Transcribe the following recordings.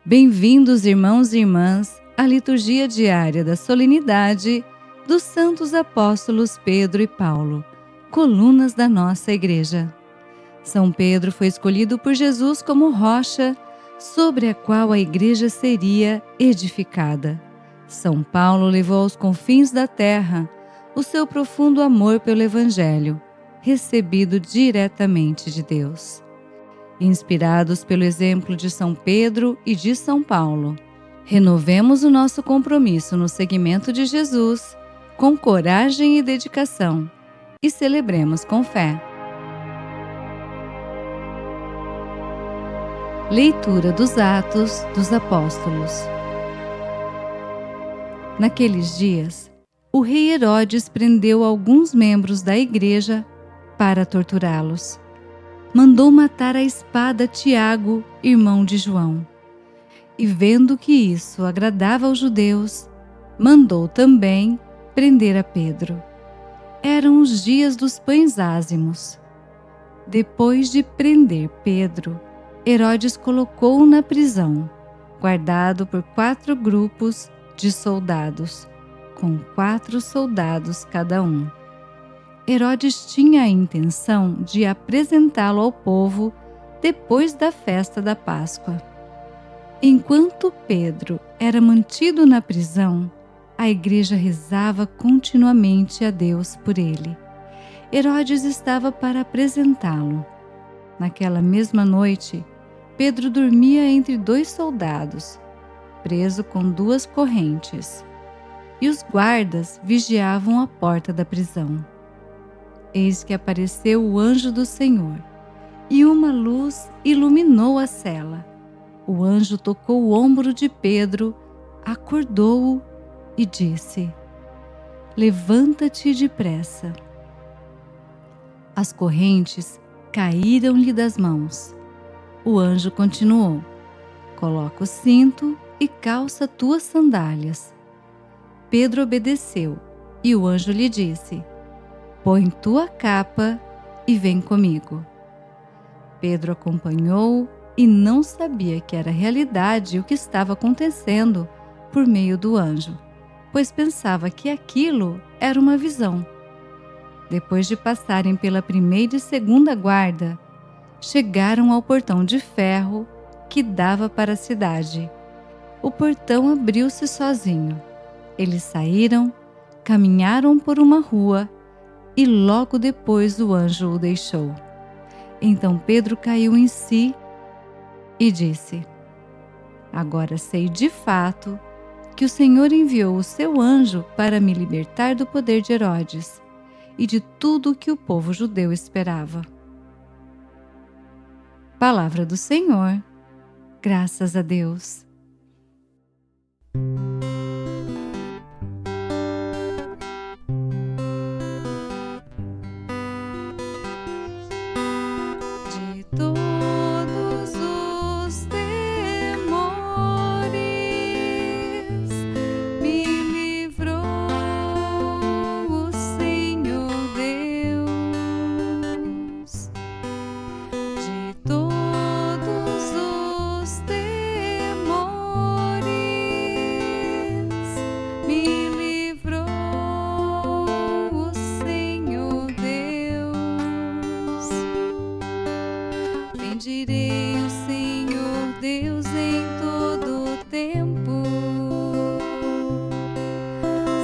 Bem-vindos, irmãos e irmãs, à liturgia diária da solenidade dos Santos Apóstolos Pedro e Paulo, colunas da nossa Igreja. São Pedro foi escolhido por Jesus como rocha sobre a qual a Igreja seria edificada. São Paulo levou aos confins da terra o seu profundo amor pelo Evangelho, recebido diretamente de Deus. Inspirados pelo exemplo de São Pedro e de São Paulo, renovemos o nosso compromisso no seguimento de Jesus com coragem e dedicação e celebremos com fé. Leitura dos Atos dos Apóstolos. Naqueles dias, o rei Herodes prendeu alguns membros da igreja para torturá-los. Mandou matar à espada Tiago, irmão de João. E vendo que isso agradava aos judeus, mandou também prender a Pedro. Eram os dias dos pães ázimos. Depois de prender Pedro, Herodes colocou-o na prisão, guardado por 4 grupos de soldados, com 4 soldados cada um. Herodes tinha a intenção de apresentá-lo ao povo depois da festa da Páscoa. Enquanto Pedro era mantido na prisão, a igreja rezava continuamente a Deus por ele. Herodes estava para apresentá-lo. Naquela mesma noite, Pedro dormia entre 2 soldados, preso com 2 correntes, e os guardas vigiavam a porta da prisão. Eis que apareceu o anjo do Senhor, e uma luz iluminou a cela. O anjo tocou o ombro de Pedro, acordou-o e disse: "Levanta-te depressa." As correntes caíram-lhe das mãos. O anjo continuou: "Coloca o cinto e calça tuas sandálias." Pedro obedeceu, e o anjo lhe disse: "Põe tua capa e vem comigo." Pedro acompanhou e não sabia que era realidade o que estava acontecendo por meio do anjo, pois pensava que aquilo era uma visão. Depois de passarem pela primeira e segunda guarda, chegaram ao portão de ferro que dava para a cidade. O portão abriu-se sozinho. Eles saíram, caminharam por uma rua e logo depois o anjo o deixou. Então Pedro caiu em si e disse: "Agora sei de fato que o Senhor enviou o seu anjo para me libertar do poder de Herodes e de tudo o que o povo judeu esperava." Palavra do Senhor. Graças a Deus. De todos os temores me livrou o Senhor Deus. De todos os temores me livrou o Senhor Deus. Bendirei o Senhor Deus em todo o tempo.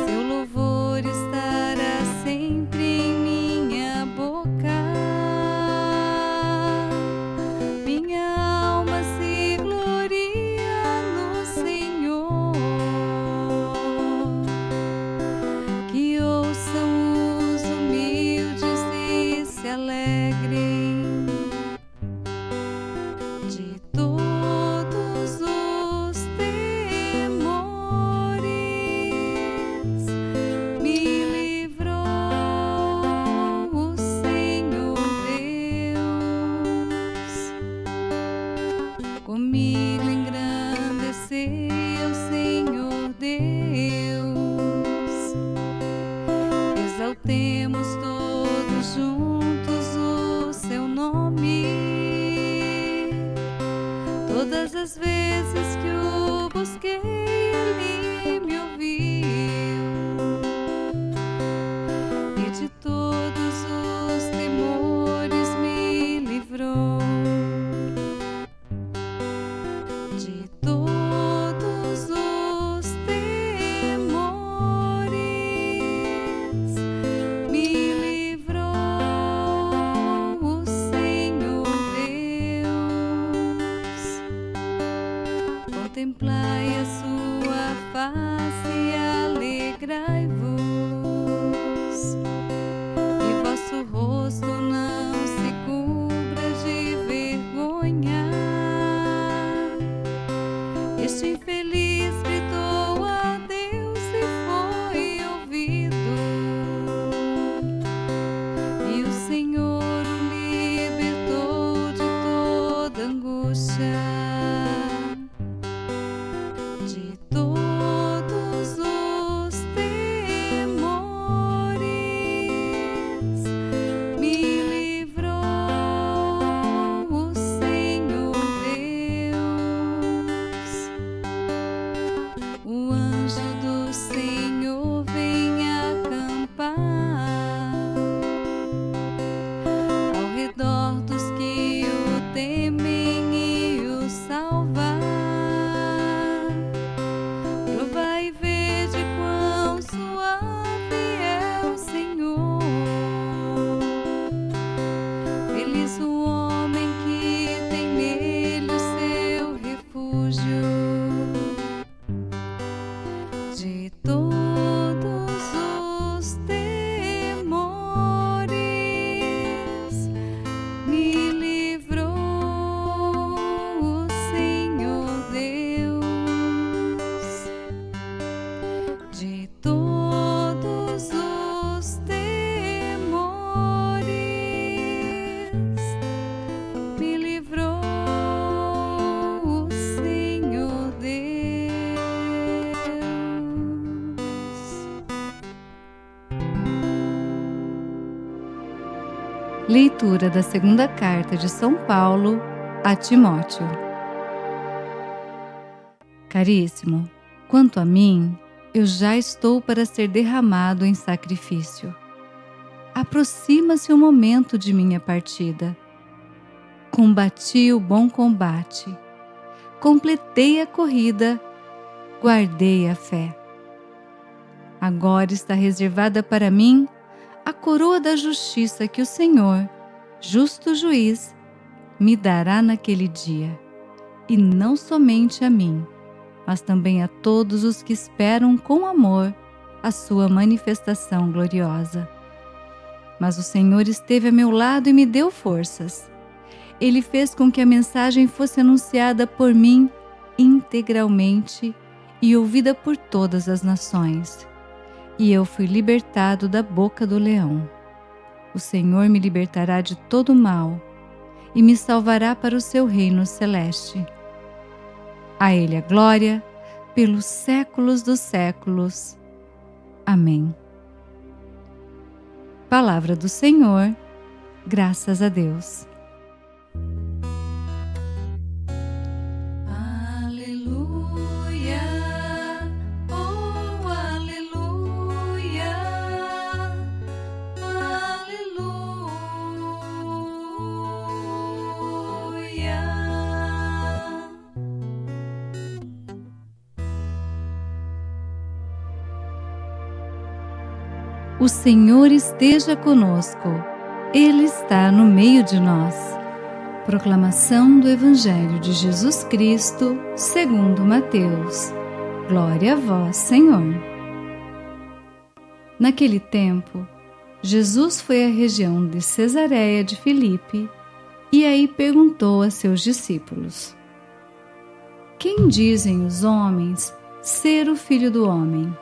Seu louvor estará sempre em minha boca. Minha alma se gloria no Senhor. Que ouçam os humildes e se alegrem. Todas as vezes que o busquei, Ele me ouviu, e de todos os temores me livrou. De todos os temores me livrou o Senhor Deus. Contemplai a sua face e alegrai-vos, e vosso rosto não se cubra de vergonha. Este infeliz gritou a Deus e foi ouvido, e o Senhor o libertou de toda angústia. De todos os temores me livrou o Senhor Deus. O anjo do Senhor vem acampar ao redor dos que o temem e o salvar. Provai e vede quão suave é o Senhor. Feliz o homem que tem nele o seu refúgio. De todos os temores me livrou o Senhor Deus. De todos os temores me livrou o Senhor Deus. Leitura da segunda carta de São Paulo a Timóteo. Caríssimo, quanto a mim, eu já estou para ser derramado em sacrifício. Aproxima-se o momento de minha partida. Combati o bom combate, completei a corrida, guardei a fé. Agora está reservada para mim a coroa da justiça que o Senhor, justo juiz, me dará naquele dia, e não somente a mim, mas também a todos os que esperam com amor a sua manifestação gloriosa. Mas o Senhor esteve a meu lado e me deu forças. Ele fez com que a mensagem fosse anunciada por mim integralmente e ouvida por todas as nações. E eu fui libertado da boca do leão. O Senhor me libertará de todo mal e me salvará para o seu reino celeste. A Ele a glória, pelos séculos dos séculos. Amém. Palavra do Senhor, graças a Deus. O Senhor esteja conosco, Ele está no meio de nós. Proclamação do Evangelho de Jesus Cristo, segundo Mateus. Glória a vós, Senhor. Naquele tempo, Jesus foi à região de Cesareia de Filipe e aí perguntou a seus discípulos: Quem dizem os homens ser o Filho do Homem?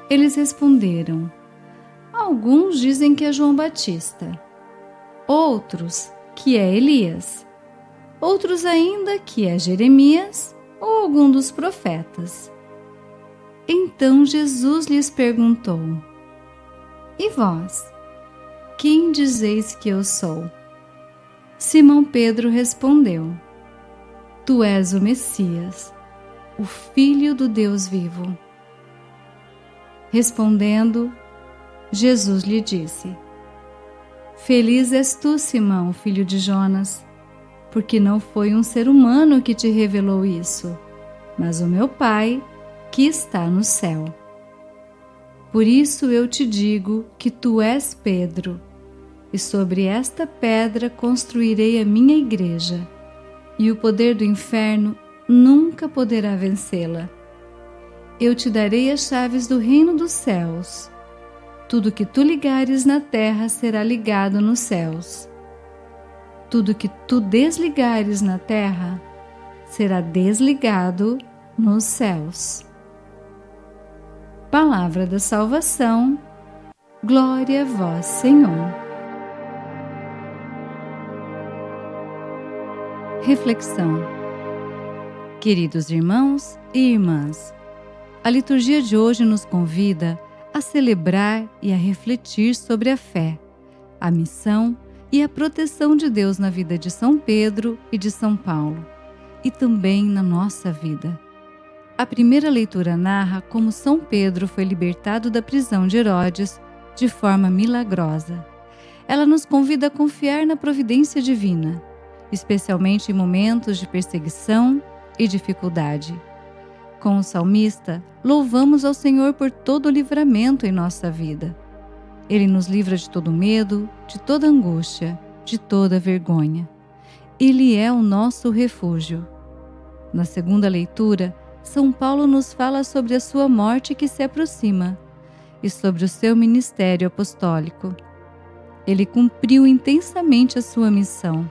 Eles responderam: Alguns dizem que é João Batista, outros que é Elias, outros ainda que é Jeremias ou algum dos profetas. Então Jesus lhes perguntou: E vós, quem dizeis que eu sou? Simão Pedro respondeu: Tu és o Messias, o Filho do Deus vivo. Respondendo, Jesus lhe disse: Feliz és tu, Simão, filho de Jonas, porque não foi um ser humano que te revelou isso, mas o meu Pai que está no céu. Por isso eu te digo que tu és Pedro, e sobre esta pedra construirei a minha igreja, e o poder do inferno nunca poderá vencê-la. Eu te darei as chaves do reino dos céus. Tudo que tu ligares na terra será ligado nos céus. Tudo que tu desligares na terra será desligado nos céus. Palavra da salvação. Glória a vós, Senhor. Reflexão. Queridos irmãos e irmãs, a liturgia de hoje nos convida a celebrar e a refletir sobre a fé, a missão e a proteção de Deus na vida de São Pedro e de São Paulo, e também na nossa vida. A primeira leitura narra como São Pedro foi libertado da prisão de Herodes de forma milagrosa. Ela nos convida a confiar na providência divina, especialmente em momentos de perseguição e dificuldade. Com o salmista, louvamos ao Senhor por todo o livramento em nossa vida. Ele nos livra de todo medo, de toda angústia, de toda vergonha. Ele é o nosso refúgio. Na segunda leitura, São Paulo nos fala sobre a sua morte que se aproxima e sobre o seu ministério apostólico. Ele cumpriu intensamente a sua missão,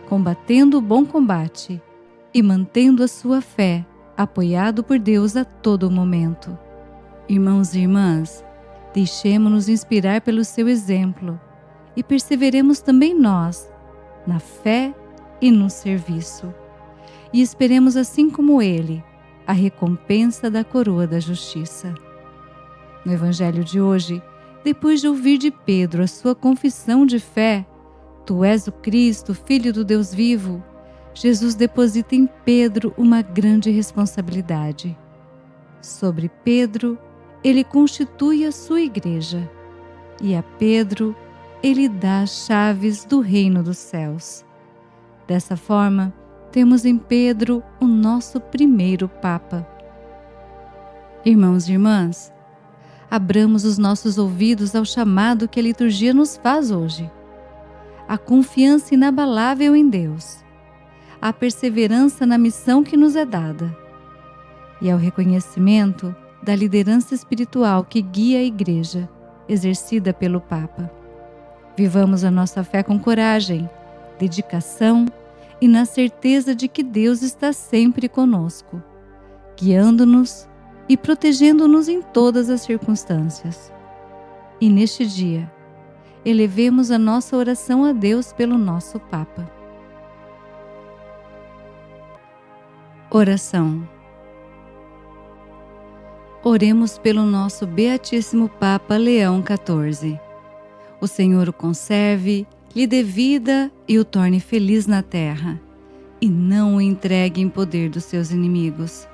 combatendo o bom combate e mantendo a sua fé, apoiado por Deus a todo momento. Irmãos e irmãs, deixemo-nos inspirar pelo seu exemplo e perseveremos também nós, na fé e no serviço. E esperemos, assim como ele, a recompensa da coroa da justiça. No Evangelho de hoje, depois de ouvir de Pedro a sua confissão de fé, Tu és o Cristo, Filho do Deus vivo, Jesus deposita em Pedro uma grande responsabilidade. Sobre Pedro, ele constitui a sua igreja, e a Pedro, ele dá as chaves do reino dos céus. Dessa forma, temos em Pedro o nosso primeiro Papa. Irmãos e irmãs, abramos os nossos ouvidos ao chamado que a liturgia nos faz hoje. A confiança inabalável em Deus, a perseverança na missão que nos é dada e ao reconhecimento da liderança espiritual que guia a Igreja, exercida pelo Papa. Vivamos a nossa fé com coragem, dedicação e na certeza de que Deus está sempre conosco, guiando-nos e protegendo-nos em todas as circunstâncias. E neste dia, elevemos a nossa oração a Deus pelo nosso Papa. Oração. Oremos pelo nosso Beatíssimo Papa Leão XIV. O Senhor o conserve, lhe dê vida e o torne feliz na terra, e não o entregue em poder dos seus inimigos.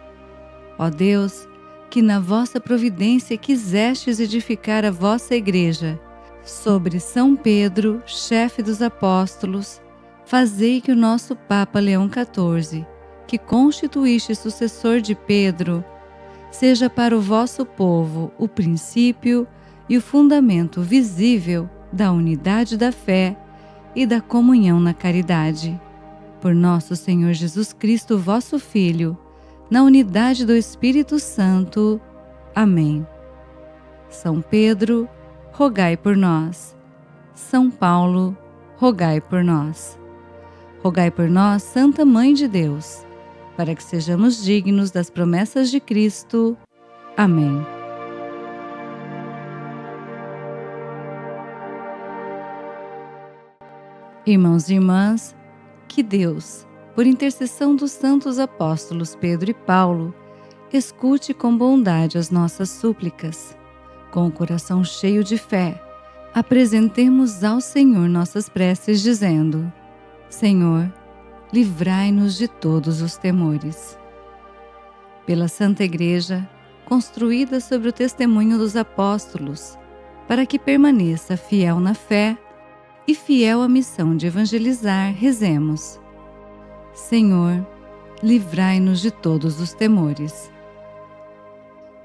Ó Deus, que na vossa providência quisestes edificar a vossa Igreja, sobre São Pedro, chefe dos apóstolos, fazei que o nosso Papa Leão XIV, que constituíste sucessor de Pedro, seja para o vosso povo o princípio e o fundamento visível da unidade da fé e da comunhão na caridade. Por nosso Senhor Jesus Cristo, vosso Filho, na unidade do Espírito Santo. Amém. São Pedro, rogai por nós. São Paulo, rogai por nós. Rogai por nós, Santa Mãe de Deus, para que sejamos dignos das promessas de Cristo. Amém. Irmãos e irmãs, que Deus, por intercessão dos santos apóstolos Pedro e Paulo, escute com bondade as nossas súplicas. Com o coração cheio de fé, apresentemos ao Senhor nossas preces, dizendo: Senhor, livrai-nos de todos os temores. Pela Santa Igreja, construída sobre o testemunho dos apóstolos, para que permaneça fiel na fé e fiel à missão de evangelizar, rezemos. Senhor, livrai-nos de todos os temores.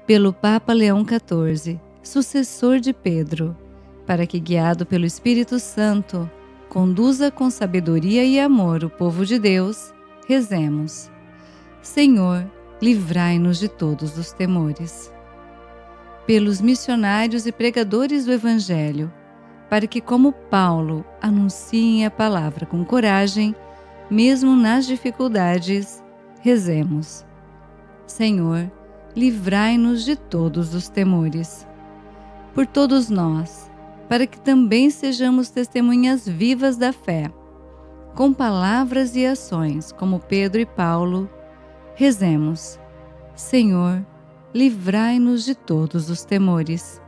Pelo Papa Leão XIV, sucessor de Pedro, para que, guiado pelo Espírito Santo, conduza com sabedoria e amor o povo de Deus, rezemos. Senhor, livrai-nos de todos os temores. Pelos missionários e pregadores do Evangelho, para que, como Paulo, anunciem a palavra com coragem, mesmo nas dificuldades, rezemos. Senhor, livrai-nos de todos os temores. Por todos nós, para que também sejamos testemunhas vivas da fé, com palavras e ações como Pedro e Paulo, rezemos. Senhor, livrai-nos de todos os temores.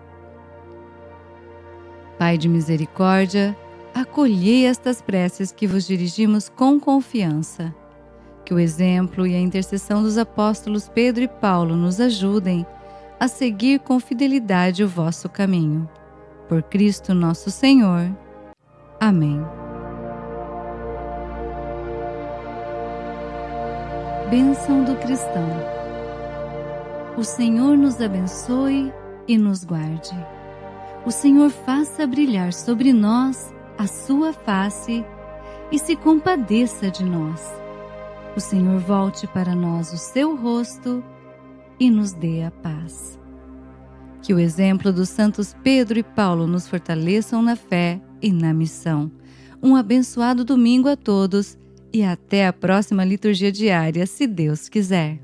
Pai de misericórdia, acolhei estas preces que vos dirigimos com confiança. Que o exemplo e a intercessão dos apóstolos Pedro e Paulo nos ajudem a seguir com fidelidade o vosso caminho. Por Cristo nosso Senhor. Amém. Bênção do cristão. O Senhor nos abençoe e nos guarde. O Senhor faça brilhar sobre nós a sua face e se compadeça de nós. O Senhor volte para nós o seu rosto e nos dê a paz. Que o exemplo dos santos Pedro e Paulo nos fortaleçam na fé e na missão. Um abençoado domingo a todos e até a próxima liturgia diária, se Deus quiser.